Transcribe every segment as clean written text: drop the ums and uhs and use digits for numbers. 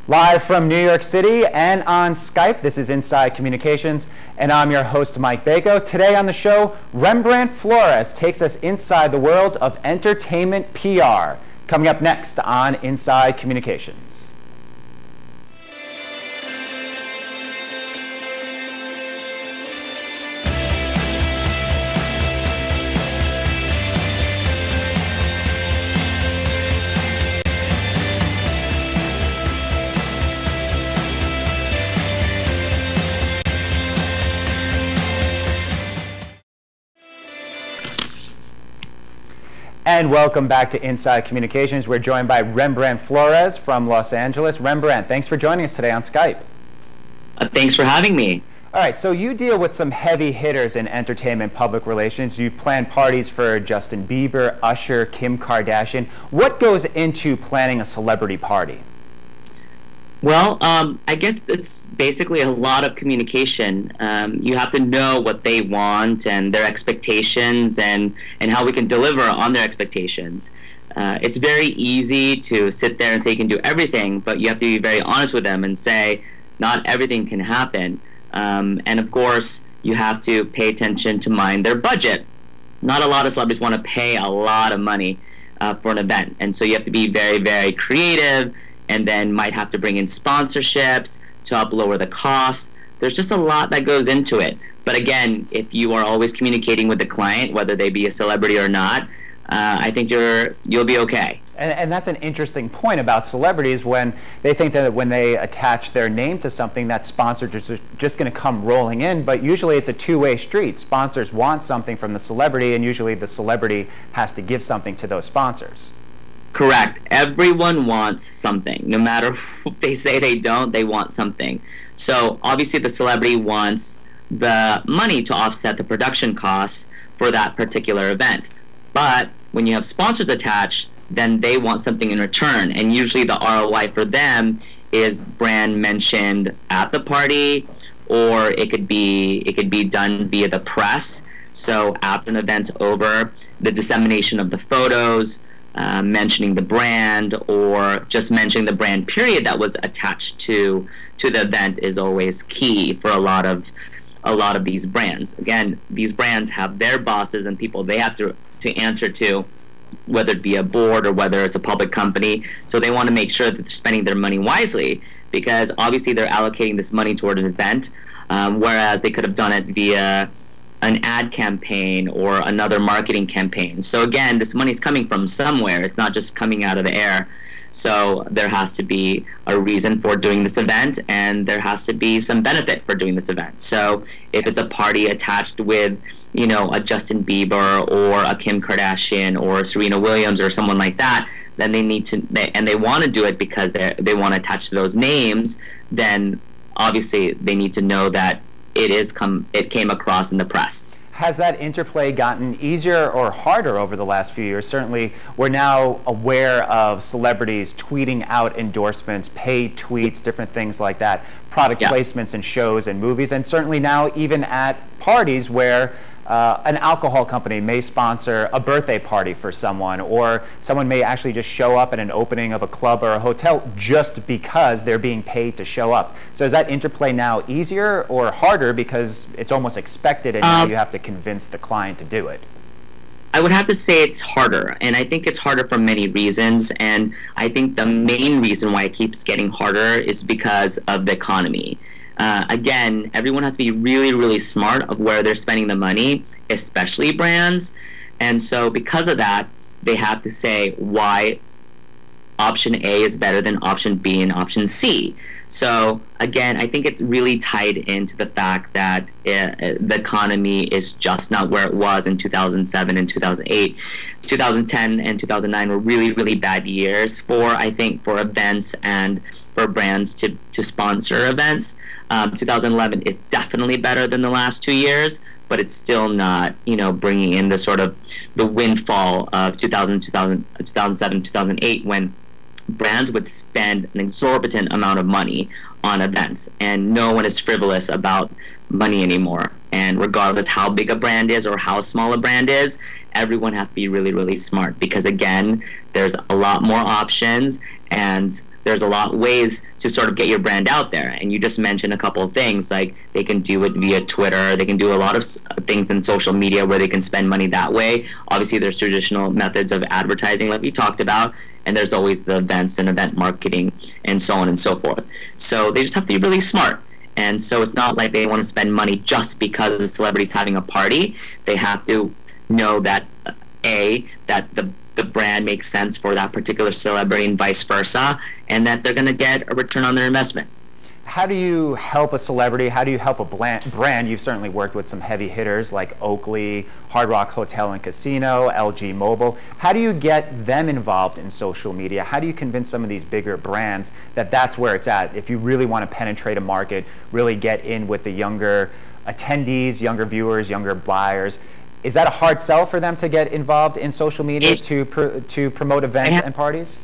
Live from New York City and on Skype, this is Inside Communications, and I'm your host, Mike Baco. Today on the show, Rembrandt Flores takes us inside the world of entertainment PR. Coming up next on Inside Communications. And welcome back to Inside Communications. We're joined by Rembrandt Flores from Los Angeles. Rembrandt, thanks for joining us today on Skype. Thanks for having me. All right, so you deal with some heavy hitters in entertainment public relations. You've planned parties for Justin Bieber, Usher, Kim Kardashian. What goes into planning a celebrity party? Well, I guess it's basically a lot of communication. You have to know what they want and their expectations and how we can deliver on their expectations. It's very easy to sit there and say you can do everything, but you have to be very honest with them and say not everything can happen. And of course, you have to pay attention to mind their budget. Not a lot of celebrities want to pay a lot of money for an event, and so you have to be very, very creative, and then might have to bring in sponsorships to help lower the cost. There's just a lot that goes into it. But again, if you are always communicating with the client, whether they be a celebrity or not, I think you'll be okay. And that's an interesting point about celebrities, when they think that when they attach their name to something, that sponsors are just going to come rolling in. But usually it's a two-way street. Sponsors want something from the celebrity, and usually the celebrity has to give something to those sponsors. Correct. Everyone wants something. No matter if they say they don't, they want something. So obviously the celebrity wants the money to offset the production costs for that particular event. But when you have sponsors attached, then they want something in return. And usually the ROI for them is brand mentioned at the party, or it could be done via the press. So after an event's over, the dissemination of the photos, mentioning the brand, or just mentioning the brand period that was attached to the event is always key for a lot of these brands. Again, these brands have their bosses and people they have to answer to, whether it be a board or whether it's a public company. So they want to make sure that they're spending their money wisely, because obviously they're allocating this money toward an event, whereas they could have done it via an ad campaign or another marketing campaign. So again, this money's coming from somewhere. It's not just coming out of the air. So there has to be a reason for doing this event, and there has to be some benefit for doing this event. So if it's a party attached with, you know, a Justin Bieber or a Kim Kardashian or Serena Williams or someone like that, then they need to, and they want to do it because they want to attach to those names, then obviously they need to know that it came across in the press. Has that interplay gotten easier or harder over the last few years? Certainly, we're now aware of celebrities tweeting out endorsements, paid tweets, different things like that, product placements in shows and movies, and certainly now even at parties where an alcohol company may sponsor a birthday party for someone, or someone may actually just show up at an opening of a club or a hotel just because they're being paid to show up. So is that interplay now easier or harder because it's almost expected and now you have to convince the client to do it? I would have to say it's harder, and I think it's harder for many reasons, and I think the main reason why it keeps getting harder is because of the economy. Again, everyone has to be really, really smart of where they're spending the money, especially brands. And so because of that, they have to say why option A is better than option B and option C. So again, I think it's really tied into the fact that the economy is just not where it was in 2007 and 2008. 2010 and 2009 were really, really bad years for events and for brands to sponsor events. 2011 is definitely better than the last 2 years, but it's still not, you know, bringing in the sort of the windfall of 2007, 2008, when brands would spend an exorbitant amount of money on events, and no one is frivolous about money anymore. And regardless how big a brand is or how small a brand is, everyone has to be really, really smart, because again, there's a lot more options, and there's a lot of ways to sort of get your brand out there. And you just mentioned a couple of things, like they can do it via Twitter, they can do a lot of things in social media where they can spend money that way. Obviously, there's traditional methods of advertising like we talked about, and there's always the events and event marketing and so on and so forth. So they just have to be really smart. And so it's not like they want to spend money just because the celebrity's having a party. They have to know that, that the brand makes sense for that particular celebrity and vice versa, and that they're going to get a return on their investment. How do you help a celebrity? How do you help a brand? You've certainly worked with some heavy hitters like Oakley, Hard Rock Hotel and Casino, LG Mobile. How do you get them involved in social media? How do you convince some of these bigger brands that that's where it's at? If you really want to penetrate a market, really get in with the younger attendees, younger viewers, younger buyers, is that a hard sell for them to get involved in social media to promote events and parties?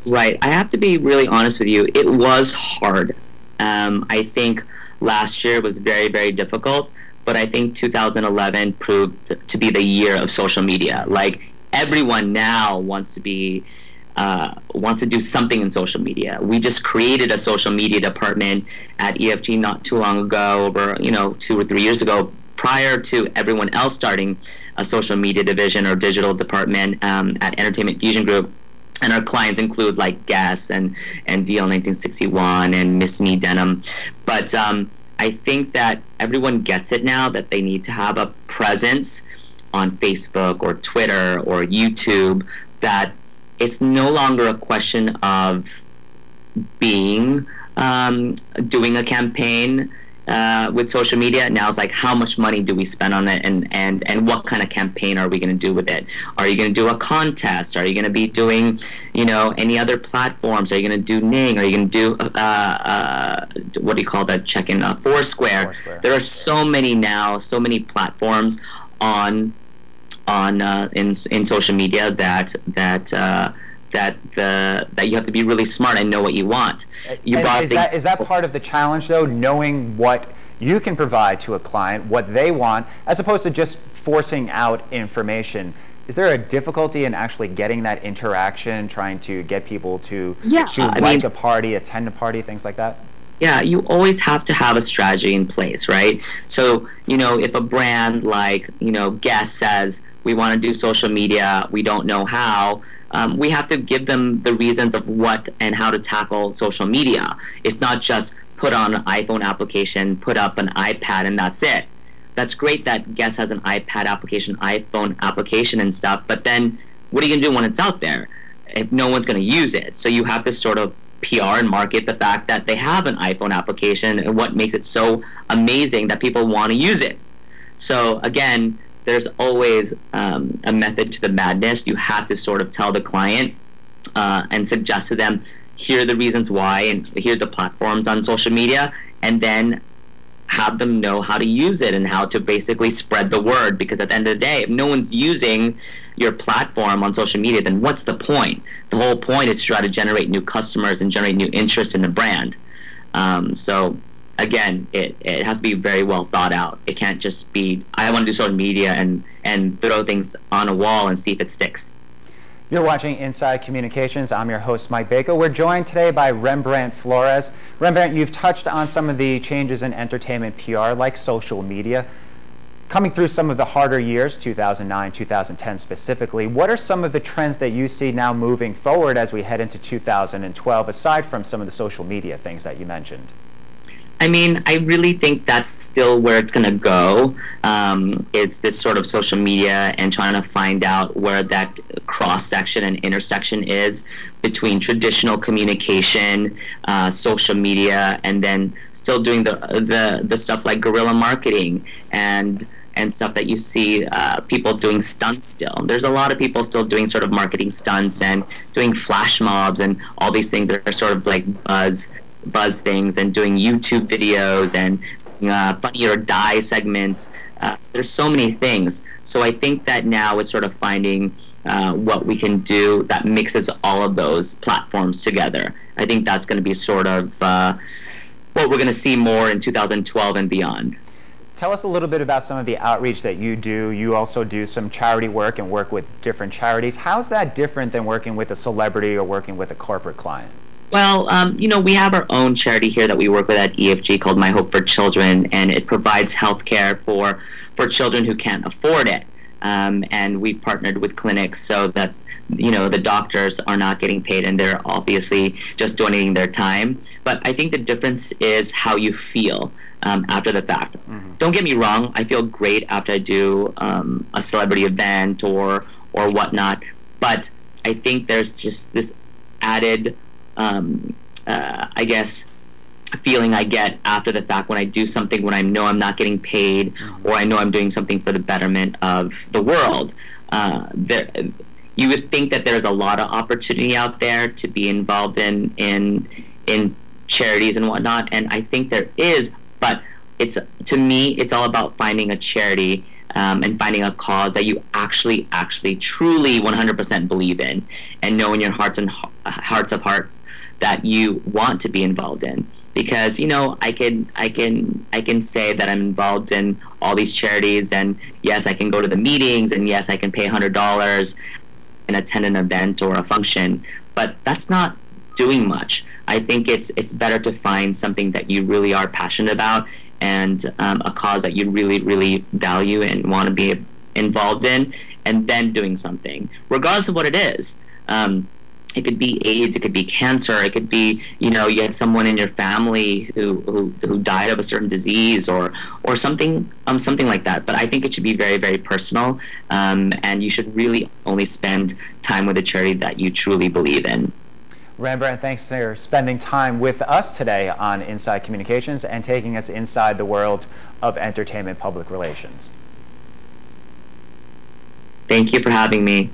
Right. I have to be really honest with you. It was hard. I think last year was very, very difficult, but I think 2011 proved to be the year of social media. Like, everyone now wants to do something in social media. We just created a social media department at EFG not too long ago, over 2 or 3 years ago, prior to everyone else starting a social media division or digital department at Entertainment Fusion Group. And our clients include like Guess and DL 1961 and Miss Me Denim. But I think that everyone gets it now that they need to have a presence on Facebook or Twitter or YouTube, that it's no longer a question of doing a campaign with social media. Now it's like, how much money do we spend on it, and what kind of campaign are we going to do with it? Are you going to do a contest? Are you going to be doing any other platforms? Are you going to do Ning? Are you going to do what do you call that, check-in, Foursquare? There are so many now, so many platforms in social media that you have to be really smart and know what you want. Is that part of the challenge, though, knowing what you can provide to a client, what they want, as opposed to just forcing out information? Is there a difficulty in actually getting that interaction, trying to get people to like a party, attend a party, things like that? Yeah, you always have to have a strategy in place, right? So, if a brand like, Guess says, we want to do social media, we don't know how, we have to give them the reasons of what and how to tackle social media. It's not just put on an iPhone application, put up an iPad, and that's it. That's great that Guess has an iPad application, iPhone application and stuff, but then what are you going to do when it's out there if no one's going to use it? So you have to sort of PR and market the fact that they have an iPhone application and what makes it so amazing that people want to use it. So again, there's always a method to the madness. You have to sort of tell the client and suggest to them, here are the reasons why, and here are the platforms on social media, and then have them know how to use it and how to basically spread the word. Because at the end of the day, if no one's using your platform on social media, then what's the point? The whole point is to try to generate new customers and generate new interest in the brand. So again, it has to be very well thought out. It can't just be, I want to do social media and throw things on a wall and see if it sticks. You're watching Inside Communications. I'm your host, Mike Baker. We're joined today by Rembrandt Flores. Rembrandt, you've touched on some of the changes in entertainment PR, like social media. Coming through some of the harder years, 2009, 2010 specifically, what are some of the trends that you see now moving forward as we head into 2012, aside from some of the social media things that you mentioned? I mean, I really think that's still where it's going to go, is this sort of social media and trying to find out where that cross-section and intersection is between traditional communication, social media, and then still doing the stuff like guerrilla marketing and stuff that you see people doing stunts still. There's a lot of people still doing sort of marketing stunts and doing flash mobs and all these things that are sort of like buzz things, and doing YouTube videos and Funny or Die segments. There's so many things. So I think that now is sort of finding what we can do that mixes all of those platforms together. I think that's going to be sort of what we're going to see more in 2012 and beyond. Tell us a little bit about some of the outreach that you do. You also do some charity work and work with different charities. How's that different than working with a celebrity or working with a corporate client? Well, we have our own charity here that we work with at EFG called My Hope for Children, and it provides health care for children who can't afford it. And we partnered with clinics so that the doctors are not getting paid and they're obviously just donating their time. But I think the difference is how you feel after the fact. Mm-hmm. Don't get me wrong, I feel great after I do a celebrity event or whatnot, but I think there's just this added I guess feeling I get after the fact when I do something when I know I'm not getting paid, or I know I'm doing something for the betterment of the world. You would think that there's a lot of opportunity out there to be involved in charities and whatnot, and I think there is, but to me it's all about finding a charity and finding a cause that you actually truly 100% believe in, and know in your hearts of hearts that you want to be involved in. Because I can say that I'm involved in all these charities, and yes, I can go to the meetings, and yes, I can pay $100 and attend an event or a function, but that's not doing much. I think it's better to find something that you really are passionate about, and a cause that you really value and want to be involved in, and then doing something, regardless of what it is. It could be AIDS, it could be cancer, it could be you had someone in your family who died of a certain disease or something like that. But I think it should be very personal, and you should really only spend time with a charity that you truly believe in. Rembrandt, thanks for spending time with us today on Inside Communications and taking us inside the world of entertainment public relations. Thank you for having me.